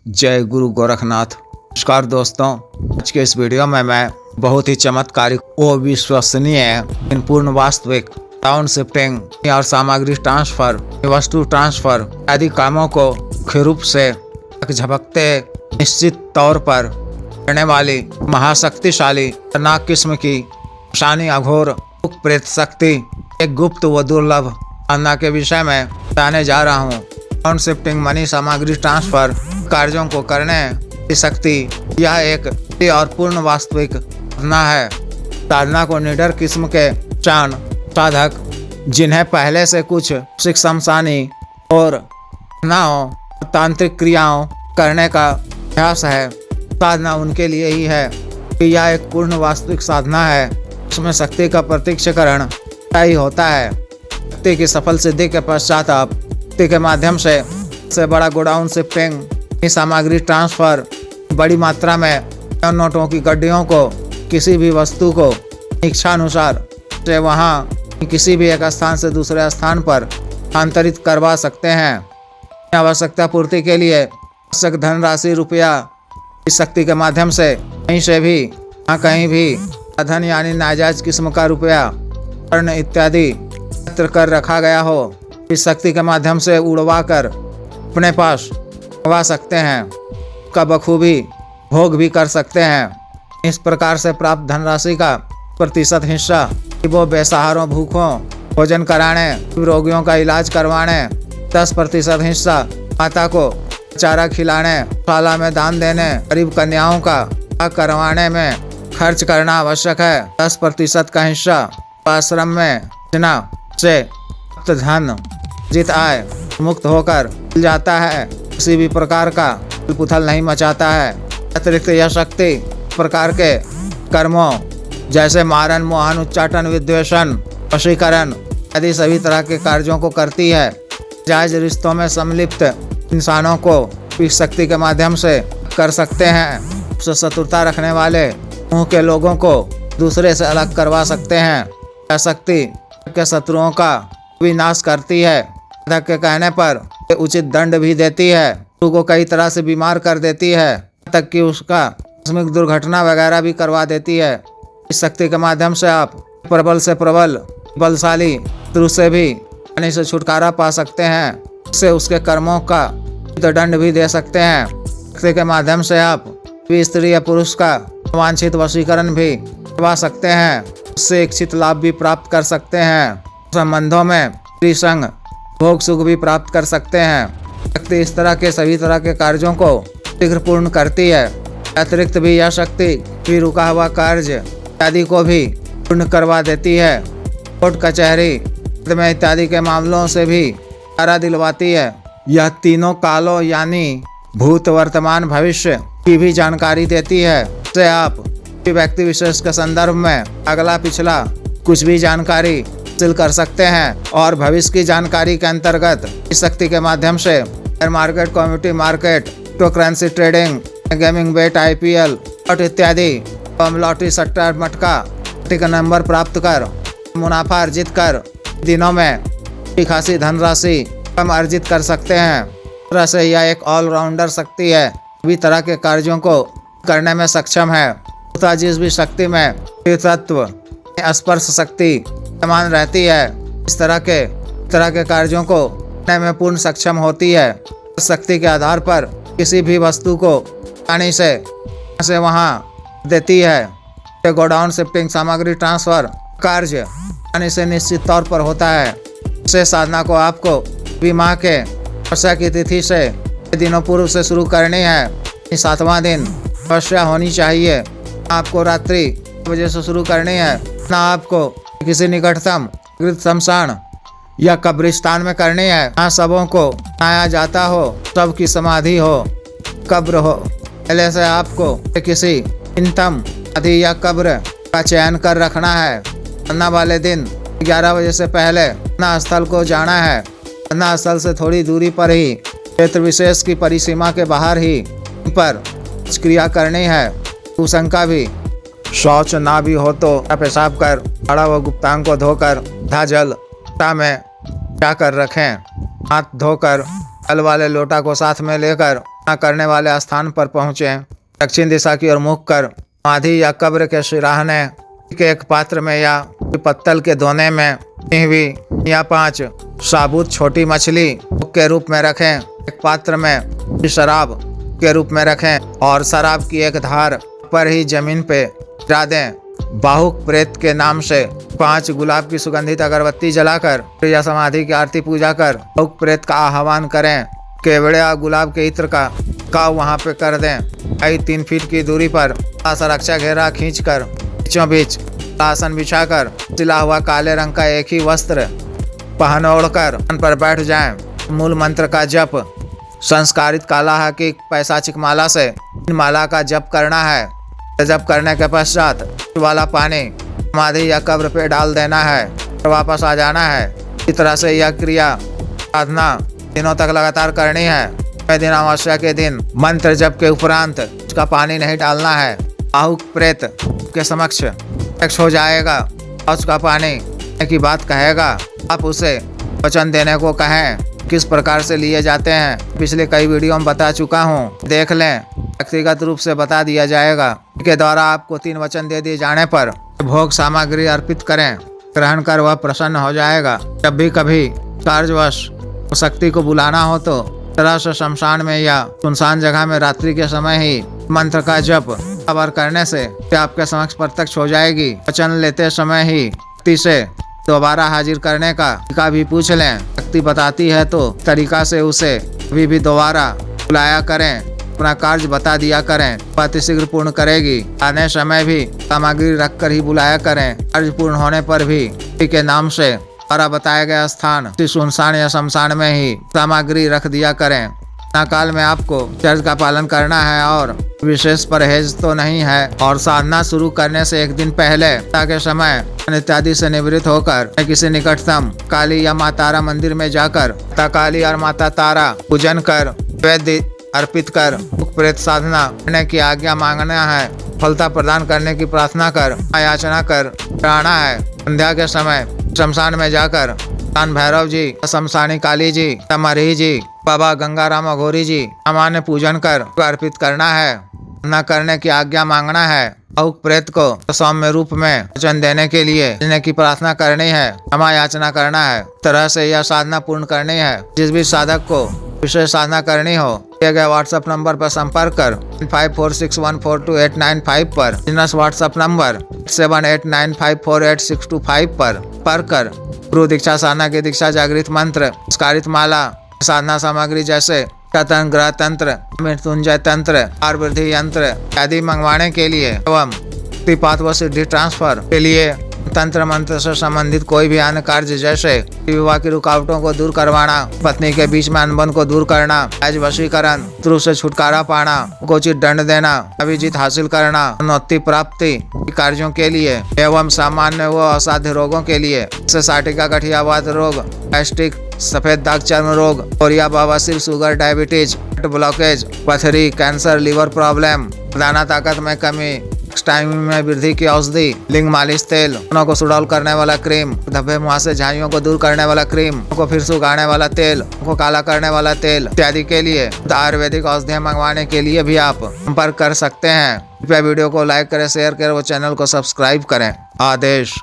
जय गुरु गोरखनाथ। नमस्कार दोस्तों, आज के इस वीडियो में मैं बहुत ही चमत्कारिक व विश्वसनीय पूर्ण वास्तविक टाउन शिफ्टिंग और सामग्री ट्रांसफर, वस्तु ट्रांसफर आदि कामों को मुख्य रूप से झपकते निश्चित तौर पर करने वाली महाशक्तिशाली खतरनाक किस्म की शानी अघोर प्रेत शक्ति एक गुप्त व दुर्लभ साधना के विषय में बताने जा रहा हूँ। टाउन शिफ्टिंग मनी सामग्री ट्रांसफर कार्यों को करने की शक्ति यह एक और पूर्ण वास्तविक साधना है। साधना को निडर किस्म के चाण साधक जिन्हें पहले से कुछ शमशानी और तांत्रिक क्रियाओं करने का अभ्यास है, साधना उनके लिए ही है कि यह एक पूर्ण वास्तविक साधना है। उसमें शक्ति का प्रत्यक्षीकरण तय होता है। शक्ति की सफल सिद्धि के पश्चात आप शक्ति के माध्यम से बड़ा गोडाउन शिफ्टिंग सामग्री ट्रांसफर बड़ी मात्रा में नोटों की गड्डियों को किसी भी वस्तु को इच्छानुसार से वहां किसी भी एक स्थान से दूसरे स्थान पर स्थानांतरित करवा सकते हैं। आवश्यकता पूर्ति के लिए आवश्यक धनराशि रुपया इस शक्ति के माध्यम से कहीं भी धन यानी नाजायज किस्म का रुपया स्वर्ण इत्यादि एकत्र कर रखा गया हो, इस शक्ति के माध्यम से उड़वा कर अपने पास उड़वा सकते हैं, का बखूबी भोग भी कर सकते हैं। इस प्रकार से प्राप्त धनराशि का प्रतिशत हिस्सा वो बेसहारों भूखों भोजन कराने, रोगियों का इलाज करवाने, 10% हिस्सा माता को चारा खिलाने, शाला में दान देने, गरीब कन्याओं का करवाने में खर्च करना आवश्यक है। 10% का हिस्सा आश्रम में से धन जित आय मुक्त होकर मिल जाता है, किसी भी प्रकार का पुथल नहीं मचाता है। अतिरिक्त यह शक्ति प्रकार के कर्मों जैसे मारन, मोहन, उच्चाटन, विद्वेषण, वशीकरण आदि सभी तरह के कार्यों को करती है। जायज रिश्तों में सम्मिलित इंसानों को इस शक्ति के माध्यम से कर सकते हैं। शत्रुता रखने वाले मुंह के लोगों को दूसरे से अलग करवा सकते हैं। यह शक्ति के शत्रुओं का विनाश करती है। साधक के कहने पर उचित दंड भी देती है। शत्रु को कई तरह से बीमार कर देती है, तक कि उसका आकस्मिक दुर्घटना वगैरह भी करवा देती है। इस शक्ति के माध्यम से आप प्रबल से प्रबल बलशाली शत्रु से भी आसानी से छुटकारा पा सकते हैं। इससे उसके कर्मों का दंड भी दे सकते हैं। शक्ति के माध्यम से आप स्त्री या पुरुष का वांछित वशीकरण भी करवा सकते हैं। उससे इच्छित लाभ भी प्राप्त कर सकते हैं। संबंधों में संग भोग सुख भी प्राप्त कर सकते हैं। शक्ति इस तरह के सभी तरह के कार्यों को शीघ्र पूर्ण करती है। अतिरिक्त भी यह शक्ति भी रुका हुआ कार्य इत्यादि को भी पूर्ण करवा देती है। कोर्ट कचहरी में इत्यादि के मामलों से भी छुटकारा दिलवाती है। यह तीनों कालों यानी भूत, वर्तमान, भविष्य की भी जानकारी देती है। इससे आप व्यक्ति विशेष के संदर्भ में अगला पिछला कुछ भी जानकारी हासिल कर सकते हैं। और भविष्य की जानकारी के अंतर्गत इस शक्ति के माध्यम से share market, commodity market, crypto currency trading, gaming, bet, IPL और इत्यादि लॉटरी, सट्टा, मटका का नंबर प्राप्त कर मुनाफा अर्जित कर दिनों में खासी धनराशि कम अर्जित कर सकते हैं। तरह से यह एक ऑलराउंडर शक्ति है, सभी तरह के कार्यों को करने में सक्षम है। जिस भी शक्ति में तत्व स्पर्श शक्ति समान रहती है, इस तरह के कार्यों को करने में पूर्ण सक्षम होती है। इस शक्ति के आधार पर किसी भी वस्तु को आसानी से वहां देती है। गोडाउन शिफ्टिंग सामग्री ट्रांसफर कार्य आसानी से निश्चित तौर पर होता है। इस साधना को आपको बीमा के वर्षा की तिथि से दिनों पूर्व से शुरू करनी है। 7वां दिन वर्षा होनी चाहिए। आपको रात्रि बजे से शुरू करनी है। ना आपको किसी निकटतम शमशान या कब्रिस्तान में करनी है, जहाँ सबों को आया जाता हो, सबकी समाधि हो, कब्र हो। पहले से आपको किसी इनतम समाधि या कब्र का चयन कर रखना है। साधना वाले दिन 11 बजे से पहले साधना स्थल को जाना है। साधना स्थल से थोड़ी दूरी पर ही क्षेत्र विशेष की परिसीमा के बाहर ही पर क्रिया करनी है। कुशंका भी शौच ना भी हो तो पेशाब कर बड़ा व गुप्तांग को धोकर जल में जाकर रखें। हाथ धोकर जल वाले लोटा को साथ में लेकर करने वाले स्थान पर पहुँचे। दक्षिण दिशा की ओर मुख कर समाधि या कब्र के सिराहने के एक पात्र में या पत्तल के दोने में हुई या 5 साबुत छोटी मछली के रूप में रखें। एक पात्र में शराब के रूप में रखें और शराब की एक धार पर ही जमीन पे गिरा दें। बाहुक प्रेत के नाम से 5 गुलाब की सुगंधित अगरबत्ती जलाकर या समाधि की आरती पूजा कर बाहुक प्रेत का आह्वान करें। केवड़े या गुलाब के इत्र का वहाँ पे कर दें। 3 फीट की दूरी पर सुरक्षा घेरा खींचकर बीचों बीच आसन बिछाकर सिला हुआ काले रंग का एक ही वस्त्र पहन ओढ़कर पर बैठ जाएं। मूल मंत्र का जप संस्कारित काला की पैसाचिक माला से माला का जप करना है। जप करने के पश्चात वाला पानी समाधि या कब्र पे डाल देना है और वापस आ जाना है। इस तरह से यह क्रिया साधना दिनों तक लगातार करनी है। दिन अमावस्या के दिन मंत्र जप के उपरांत उसका पानी नहीं डालना है। बाहुक प्रेत के समक्ष प्रत्यक्ष हो जाएगा और उसका पानी की बात कहेगा। आप उसे वचन देने को कहें। किस प्रकार से लिए जाते हैं पिछले कई वीडियो में बता चुका हूं, देख लें। व्यक्तिगत रूप से बता दिया जाएगा। के द्वारा आपको 3 वचन दे दिए जाने पर भोग सामग्री अर्पित करें, ग्रहण कर वह प्रसन्न हो जाएगा। जब भी कभी कार्यवश शक्ति को बुलाना हो तो तरह से शमशान में या सुनसान जगह में रात्रि के समय ही मंत्र का जप बार करने से आपके समक्ष प्रत्यक्ष हो जाएगी। वचन लेते समय ही शक्ति से दोबारा हाजिर करने का भी पूछ लें। शक्ति बताती है तो तरीका से उसे कभी भी दोबारा बुलाया करें। अपना कार्य बता दिया करें, अति शीघ्र पूर्ण करेगी। आने समय भी सामग्री रखकर ही बुलाया करें। कार्य पूर्ण होने पर भी के नाम से द्वारा बताया गया स्थान सुनसान या शमशान में ही सामग्री रख दिया करें। काल में आपको चर्च का पालन करना है और विशेष परहेज तो नहीं है। और साधना शुरू करने से एक दिन पहले के समय इत्यादि से निवृत्त होकर किसी निकटतम काली या माता तारा मंदिर में जाकर माता काली और माता तारा पूजन कर वैद्य अर्पित कर प्रेत साधना करने की आज्ञा मांगना है। फलता प्रदान करने की प्रार्थना कर याचना कर रहना है। संध्या के समय शमशान में जाकर भैरव जी, शमशानी काली जी, तमरी जी, बाबा गंगाराम अघोरी जी सामान्य पूजन कर अर्पित करना है। न करने की आज्ञा मांगना है। बाहुक प्रेत को सौम्य रूप में वचन देने के लिए की प्रार्थना करनी है। क्षमा याचना करना है। तरह से यह साधना पूर्ण करनी है। जिस भी साधक को विशेष साधना करनी हो दिए गए व्हाट्सएप नंबर पर संपर्क कर 5461428895 पर व्हाट्सएप नंबर 78954862 पर कर गुरु दीक्षा साधना की दीक्षा जागृत मंत्र संस्कारित माला साधना सामग्री जैसे तंत्र, ग्रह तंत्र, मृत्युंजय तंत्र, आयुर्वेदी यंत्र आदि मंगवाने के लिए एवं पात व सिद्धि ट्रांसफर के लिए तंत्र मंत्र से संबंधित कोई भी अन्य कार्य जैसे विवाह की रुकावटों को दूर करवाना, पत्नी के बीच में अनबन को दूर करना, आज वशीकरण, शत्रु से छुटकारा पाना, उचित दंड देना, अभिजीत हासिल करना, उन्नति प्राप्ति कार्यों के लिए एवं सामान्य व असाध्य रोगों के लिए जैसे साटिका गठियावात रोग, गैस्ट्रिक, सफेद दाग चर्म रोग, कोरिया, बवासीर, शुगर, डायबिटीज, ब्लॉकेज, पथरी, कैंसर, लीवर प्रॉब्लम, दाना ताकत में कमी, टाइम में वृद्धि की औषधि, लिंग मालिश तेल, को सुडौल करने वाला क्रीम, धब्बे मुहासे झाइयों को दूर करने वाला क्रीम, को फिर सुखाने वाला तेल, को काला करने वाला तेल इत्यादि के लिए आयुर्वेदिक औषधियाँ मंगवाने के लिए भी आप संपर्क कर सकते हैं। कृपया वीडियो को लाइक करें, शेयर करें, वो चैनल को सब्सक्राइब करें। आदेश।